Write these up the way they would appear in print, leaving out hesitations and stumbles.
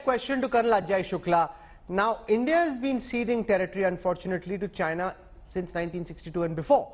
question to Colonel Ajay Shukla. Now, India has been ceding territory, unfortunately, to China since 1962 and before.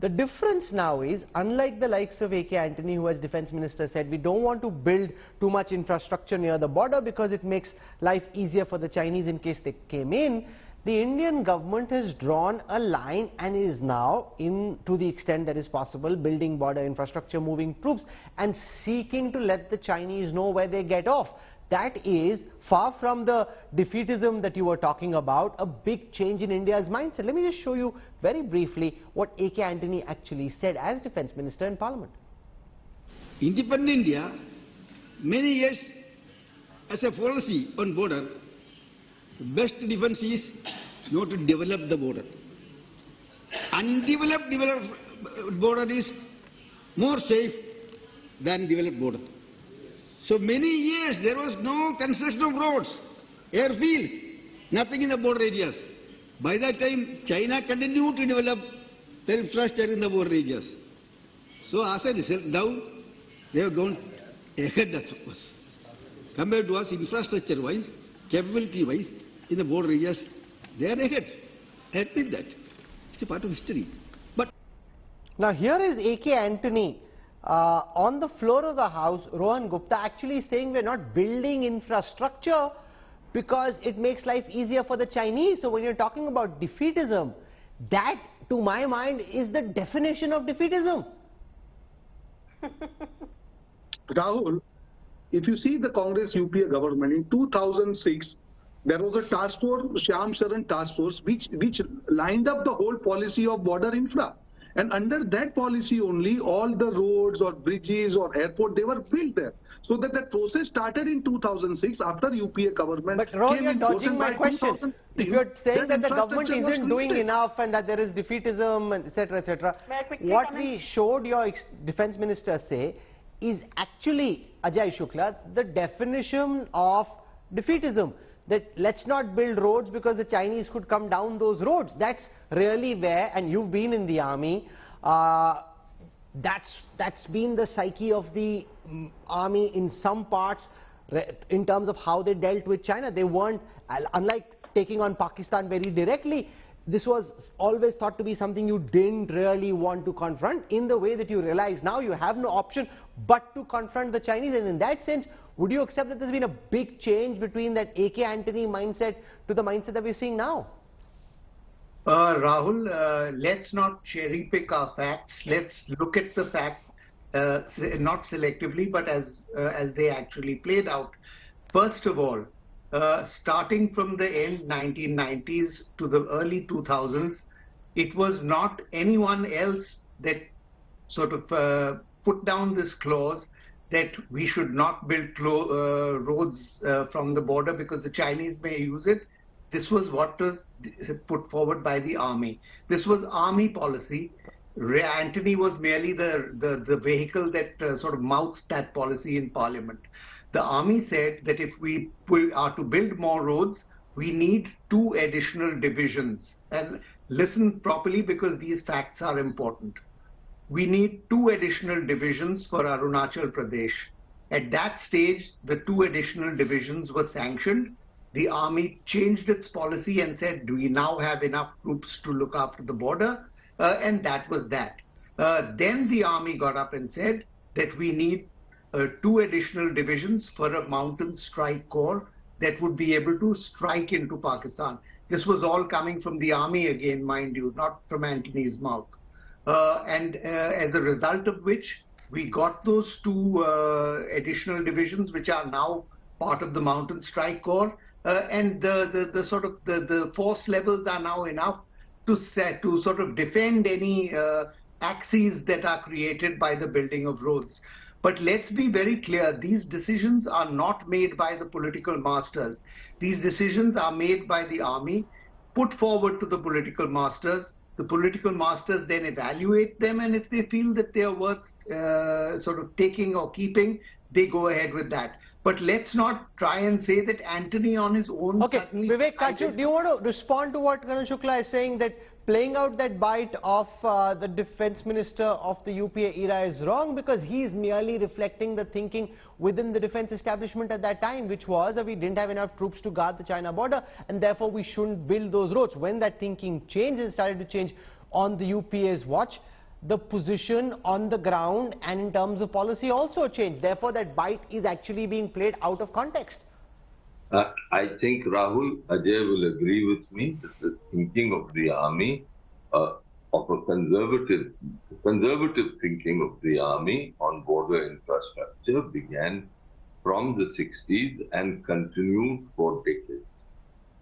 The difference now is, unlike the likes of A.K. Antony, who as Defence Minister said, we don't want to build too much infrastructure near the border because it makes life easier for the Chinese in case they came in. The Indian government has drawn a line and is now, to the extent that is possible, building border infrastructure, moving troops and seeking to let the Chinese know where they get off. That is, far from the defeatism that you were talking about, a big change in India's mindset. Let me just show you very briefly what A.K. Antony actually said as Defence Minister in Parliament. Independent India, many years as a policy on border, best defence is not to develop the border. Undeveloped border is more safe than developed border. So many years there was no construction of roads, airfields, nothing in the border areas. By that time, China continued to develop their infrastructure in the border areas. So as a result, now they have gone ahead of us. Compared to us infrastructure-wise, capability-wise, in the border areas, they are ahead. I admit that. It's a part of history. But now here is A.K. Antony. On the floor of the House, Rohan Gupta actually saying we're not building infrastructure because it makes life easier for the Chinese. So when you're talking about defeatism, that to my mind is the definition of defeatism. Rahul, if you see the Congress UPA government in 2006, there was a task force, Shyam Sharan task force, which lined up the whole policy of border infra. And under that policy only, all the roads or bridges or airport, they were built there. So that the process started in 2006 after UPA government. But Rohan, you're dodging my question. If you're saying that the government isn't doing enough and that there is defeatism, etc., what we showed your Defence Minister say is actually, Ajay Shukla, the definition of defeatism. That let's not build roads because the Chinese could come down those roads. That's really where, and you've been in the army, that's been the psyche of the army in some parts in terms of how they dealt with China. They weren't, unlike taking on Pakistan very directly, this was always thought to be something you didn't really want to confront, in the way that you realize now you have no option but to confront the Chinese. And in that sense, would you accept that there's been a big change between that A.K. Antony mindset to the mindset that we're seeing now? Rahul, let's not cherry pick our facts. Let's look at the fact, not selectively, but as they actually played out. First of all, starting from the end 1990s to the early 2000s, it was not anyone else that sort of put down this clause that we should not build roads from the border because the Chinese may use it. This was what was put forward by the army. This was army policy. Antony was merely the vehicle that sort of mouthed that policy in Parliament. The army said that if we are to build more roads, we need 2 additional divisions. And listen properly because these facts are important. We need 2 additional divisions for Arunachal Pradesh. At that stage, the 2 additional divisions were sanctioned. The army changed its policy and said, do we now have enough troops to look after the border? And that was that. Then the army got up and said that we need 2 additional divisions for a mountain strike corps that would be able to strike into Pakistan. This was all coming from the army again, mind you, not from Antony's mouth. And as a result of which, we got those 2 additional divisions, which are now part of the Mountain Strike Corps, and the force levels are now enough to sort of defend any axes that are created by the building of roads. But let's be very clear, these decisions are not made by the political masters. These decisions are made by the army, put forward to the political masters. The political masters then evaluate them, and if they feel that they are worth sort of taking or keeping, they go ahead with that. But let's not try and say that Antony on his own Okay, suddenly... Vivek Kaju, do you want to respond to what Colonel Shukla is saying, that playing out that bite of the defense minister of the UPA era is wrong, because he is merely reflecting the thinking within the defense establishment at that time, which was that we didn't have enough troops to guard the China border and therefore we shouldn't build those roads. When that thinking changed and started to change on the UPA's watch, the position on the ground and in terms of policy also changed. Therefore, that bite is actually being played out of context. I think Rahul, Ajay will agree with me that the thinking of the army, of a conservative thinking of the army on border infrastructure began from the 60s and continued for decades.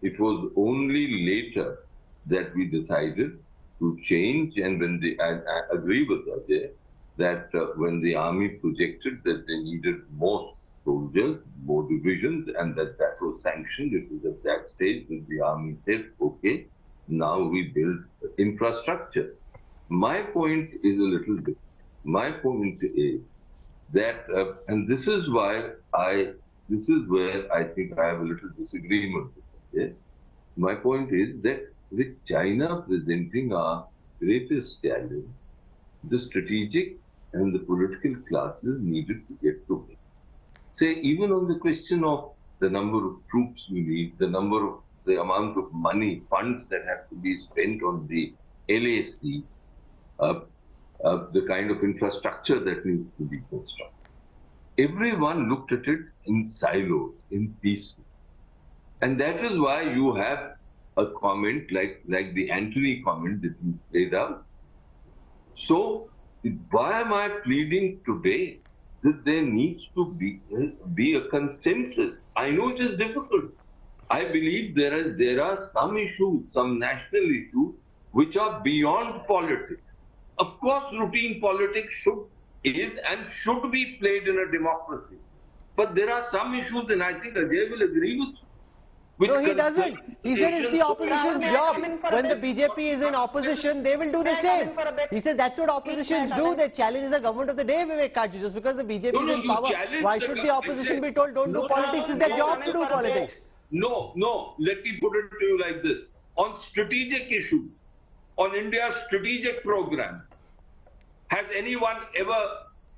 It was only later that we decided to change, and when I agree with Ajay that when the army projected that they needed more soldiers, more divisions, and that was sanctioned, it was at that stage that the army said, okay, now we build infrastructure. My point is a little different. My point is that, and this is where I think I have a little disagreement with it. My point is that with China presenting our greatest challenge, the strategic and the political classes needed to get together. Say, even on the question of the number of troops we need, the amount of money, funds that have to be spent on the LAC, the kind of infrastructure that needs to be constructed. Everyone looked at it in silos, in pieces. And that is why you have a comment like the Antony comment that you played out. So, why am I pleading today that there needs to be a consensus? I know it is difficult. I believe there are some issues, some national issues, which are beyond politics. Of course, routine politics is and should be played in a democracy. But there are some issues, and I think Ajay will agree with you. No, he doesn't. He said it's the opposition's job. When the BJP is in opposition, they will do the same. He said that's what oppositions do. They challenge the government of the day, Vivek Kaju. Just because the BJP is in power, why should the opposition be told don't do politics? It's their job to do politics. No. Let me put it to you like this. On strategic issues, on India's strategic program, has anyone ever,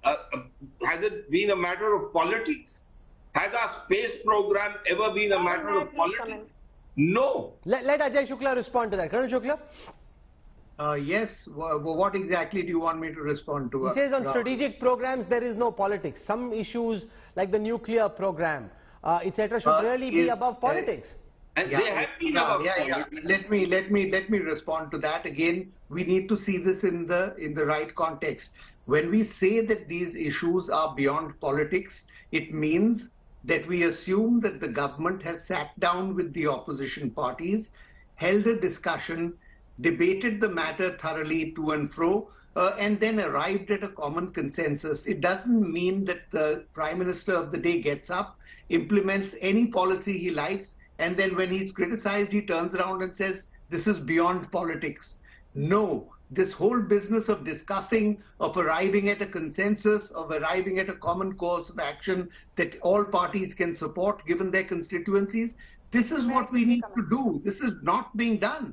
has it been a matter of politics? Has our space program ever been a matter of politics? No. Let Ajay Shukla respond to that. Colonel Shukla? Yes. What exactly do you want me to respond to? He says on strategic programs there is no politics. Some issues like the nuclear program, etc. should really be above politics. And they have been above politics. Let me respond to that. Again, we need to see this in the right context. When we say that these issues are beyond politics, it means that we assume that the government has sat down with the opposition parties, held a discussion, debated the matter thoroughly to and fro, and then arrived at a common consensus. It doesn't mean that the Prime Minister of the day gets up, implements any policy he likes, and then when he's criticized, he turns around and says, this is beyond politics. No. This whole business of discussing, of arriving at a consensus, of arriving at a common course of action that all parties can support given their constituencies, this is what we need to do. This is not being done.